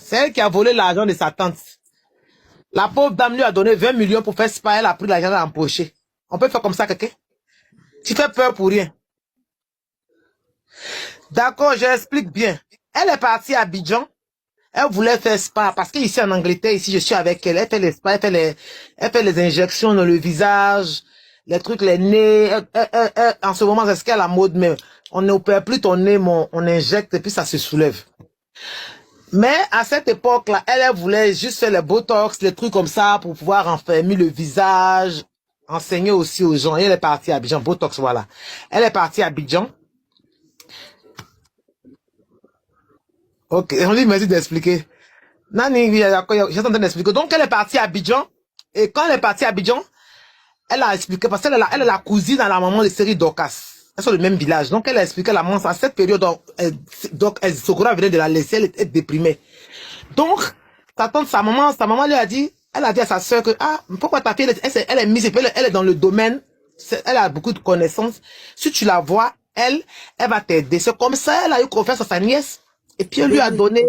C'est elle qui a volé l'argent de sa tante. La pauvre dame lui a donné 20 millions pour faire spa. Elle a pris l'argent, elle a empoché. On peut faire comme ça, quelqu'un? Tu fais peur pour rien. D'accord, j'explique bien. Elle est partie à Abidjan. Elle voulait faire spa parce qu'ici en Angleterre, ici je suis avec elle. Elle fait les spas, elle fait les injections dans le visage, les trucs, les nez. En ce moment, c'est ce qu'elle a la mode, mais on n'opère plus ton nez, on injecte et puis ça se soulève. Mais à cette époque-là, elle voulait juste faire les botox, les trucs comme ça pour pouvoir enfermer le visage, enseigner aussi aux gens. Et elle est partie à Abidjan, botox, voilà. Elle est partie à Abidjan. Ok, on lui m'a dit d'expliquer. Nani, oui, d'accord, j'étais en train d'expliquer. Donc, elle est partie à Abidjan. Et quand elle est partie à Abidjan, elle a expliqué, parce qu'elle est la cousine à la maman de Série Dorcas. Elles sont du même village. Donc, elle a expliqué à la maman, à cette période, donc, Sokora venait de la laisser, elle était déprimée. Donc, sa maman lui a dit, elle a dit à sa sœur que, ah, pourquoi ta fille, elle est mise, elle est dans le domaine, elle a beaucoup de connaissances. Si tu la vois, elle va t'aider. C'est comme ça, elle a eu confiance à sa nièce. Et puis, elle lui a donné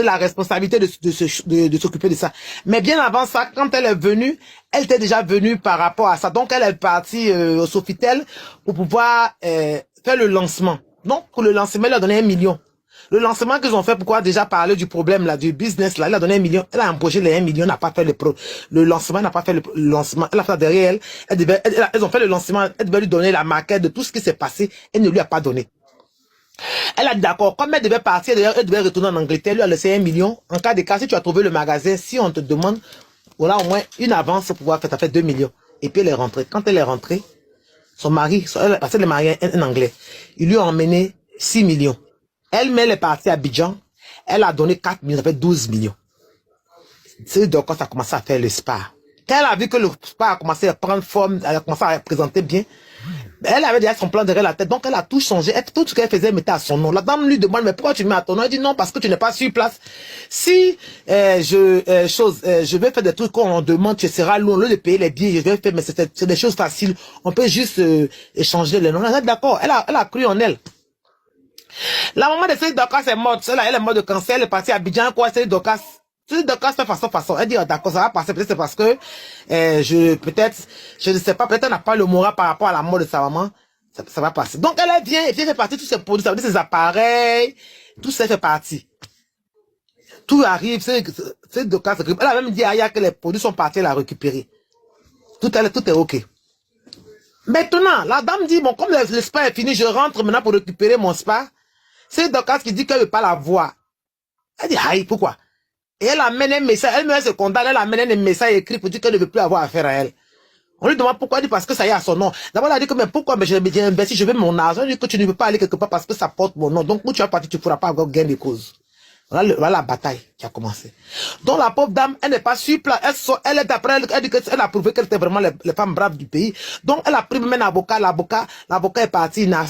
la responsabilité de s'occuper de ça. Mais bien avant ça, quand elle est venue, elle était déjà venue par rapport à ça. Donc, elle est partie au Sofitel pour pouvoir faire le lancement. Donc, pour le lancement, elle a donné 1 million. Le lancement qu'ils ont fait, pourquoi déjà parler du problème là, du business là, elle a donné 1 million, elle a empoché les 1 million, n'a pas fait le lancement, n'a pas fait le lancement, elle a fait derrière elle, elles ont fait le lancement, elle devait lui donner la maquette de tout ce qui s'est passé, elle ne lui a pas donné. Elle a dit d'accord, comme elle devait partir, elle devait retourner en Angleterre, elle lui a laissé 1 million. En cas de cas, si tu as trouvé le magasin, si on te demande, voilà au moins une avance pour pouvoir faire, ça fait 2 millions. Et puis elle est rentrée. Quand elle est rentrée, son mari, parce qu'elle est mariée un Anglais, il lui a emmené 6 millions. Elle est partie à Abidjan, elle a donné 4 millions, ça fait 12 millions. C'est donc quand ça a commencé à faire le spa. Quand elle a vu que le spa a commencé à prendre forme, elle a commencé à présenter bien, elle avait déjà son plan derrière la tête, donc elle a tout changé. Tout ce qu'elle faisait, elle mettait à son nom. La dame lui demande, mais pourquoi tu mets à ton nom? Elle dit non, parce que tu n'es pas sur place. Si je vais faire des trucs qu'on demande, tu seras loin, au lieu de payer les billets, je vais faire, mais c'est des choses faciles. On peut juste échanger les noms. Elle est d'accord, elle a cru en elle. La maman de Céline Dorcas est morte. Elle est morte de cancer, elle est partie à Abidjan, quoi, Céline Dorcas. Céline Dorcas fait façon. Elle dit, oh, d'accord, ça va passer, peut-être c'est parce que, je ne sais pas, peut-être elle n'a pas le moral par rapport à la mort de sa maman. Ça va passer. Donc, elle vient, et puis elle fait partie de tous ses produits, ça veut dire ses appareils, tout ça fait partie. Tout arrive, Céline Dorcas, elle a même dit à Aya que les produits sont partis la récupérer. Tout est ok. Maintenant, la dame dit, bon, comme le spa est fini, je rentre maintenant pour récupérer mon spa. C'est Dorcas qui dit qu'elle ne veut pas la voir. Elle dit, aïe, pourquoi? Et elle amène un message, elle se condamne, elle amène un message écrit pour dire qu'elle ne veut plus avoir affaire à elle. On lui demande pourquoi, elle dit parce que ça y est à son nom. D'abord, elle a dit que, mais pourquoi, mais j'ai investi, je veux mon argent. Elle dit que tu ne veux pas aller quelque part parce que ça porte mon nom. Donc, où tu vas partir, tu ne pourras pas avoir gain de cause. Voilà la bataille qui a commencé. Donc la pauvre dame, elle n'est pas sur place. Elle est d'après elle dit qu'elle a prouvé qu'elle était vraiment les femmes braves du pays. Donc elle a pris même un avocat. L'avocat est parti, il n'a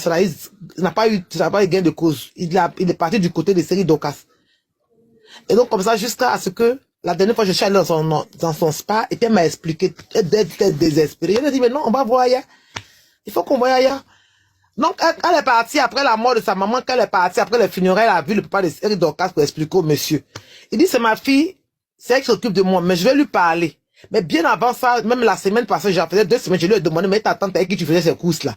pas eu gain de cause. Il est parti du côté de Série Dorcas. Et donc comme ça, jusqu'à ce que la dernière fois je suis allé dans son spa et puis elle m'a expliqué, elle était désespérée. Elle a dit mais non, on va voir ailleurs. Il faut qu'on voie ailleurs. Donc, quand elle est partie après la mort de sa maman, quand elle est partie après les funérailles, elle a vu le papa de Série Dorcas pour expliquer au monsieur. Il dit, c'est ma fille, c'est elle qui s'occupe de moi, mais je vais lui parler. Mais bien avant ça, même la semaine passée, j'ai fait 2 semaines, je lui ai demandé, mais ta tante avec qui tu faisais ces courses-là?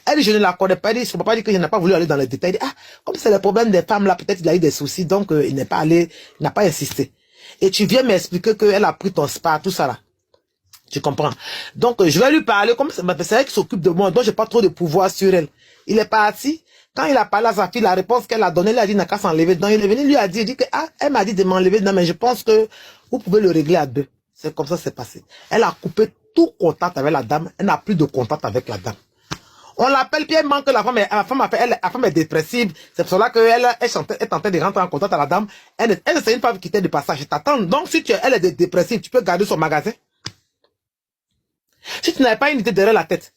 Elle dit, je ne la connais pas. Elle dit, son papa dit que je n'ai pas voulu aller dans les détails. Il dit, ah, comme c'est le problème des femmes là, peut-être il a eu des soucis, donc il n'est pas allé, il n'a pas insisté. Et tu viens m'expliquer qu'elle a pris ton spa, tout ça là. Tu comprends? Donc, je vais lui parler, comme c'est elle qui s'occupe de moi, donc j'ai pas trop de pouvoir sur elle. Il est parti. Quand il a parlé à sa fille, la réponse qu'elle a donnée, elle a dit, n'a qu'à s'enlever dedans. Il est venu, lui a dit que, ah, elle m'a dit de m'enlever dedans, mais je pense que vous pouvez le régler à 2. C'est comme ça que c'est passé. Elle a coupé tout contact avec la dame. Elle n'a plus de contact avec la dame. On l'appelle, puis elle manque que la femme est dépressive. C'est pour cela qu'elle est en train de rentrer en contact avec la dame. Elle c'est une femme qui était de passage. Je t'attends. Donc, si elle est dépressive, tu peux garder son magasin. Si tu n'avais pas une idée derrière la tête.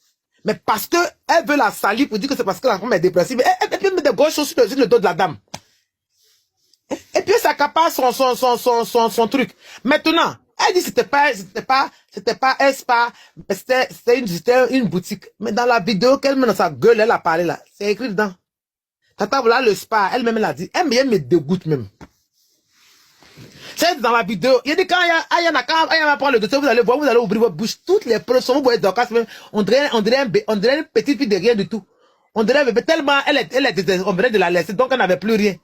Mais parce que elle veut la salir pour dire que c'est parce que la femme est dépressive, elle peut mettre des grosses choses sur le dos de la dame. Et puis ça accapare son truc. Maintenant, elle dit c'était pas un spa, c'était une boutique. Mais dans la vidéo qu'elle met dans sa gueule, elle a parlé là, c'est écrit dedans. Tata voilà le spa, elle-même elle a dit, elle me dégoûte même. C'est dans la vidéo. Il dit quand Ayana va prendre le dossier, vous allez voir, vous allez ouvrir votre bouche. Toutes les preuves sont, vous voyez Dorcas même, on dirait une petite fille de rien du tout. On dirait un bébé tellement, on dirait de la laisser, donc elle n'avait plus rien.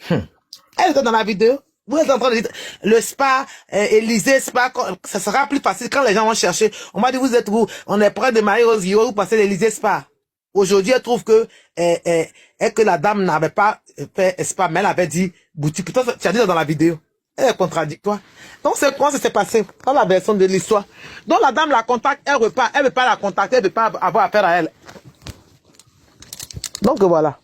Elle était dans la vidéo. Vous êtes en train de dire, le spa, Élysée Spa, ça sera plus facile quand les gens vont chercher. On m'a dit, vous êtes où? On est près de Marie-Rose, vous passez l'Élysée Spa. Aujourd'hui, elle trouve que, que la dame n'avait pas fait spa, mais elle avait dit boutique. Toi, tu as dit dans la vidéo. Elle est contradictoire. Donc, c'est comment ça s'est passé? Dans la version de l'histoire. Donc, la dame la contacte, elle repart, elle veut pas la contacter, elle veut pas avoir affaire à elle. Donc, voilà.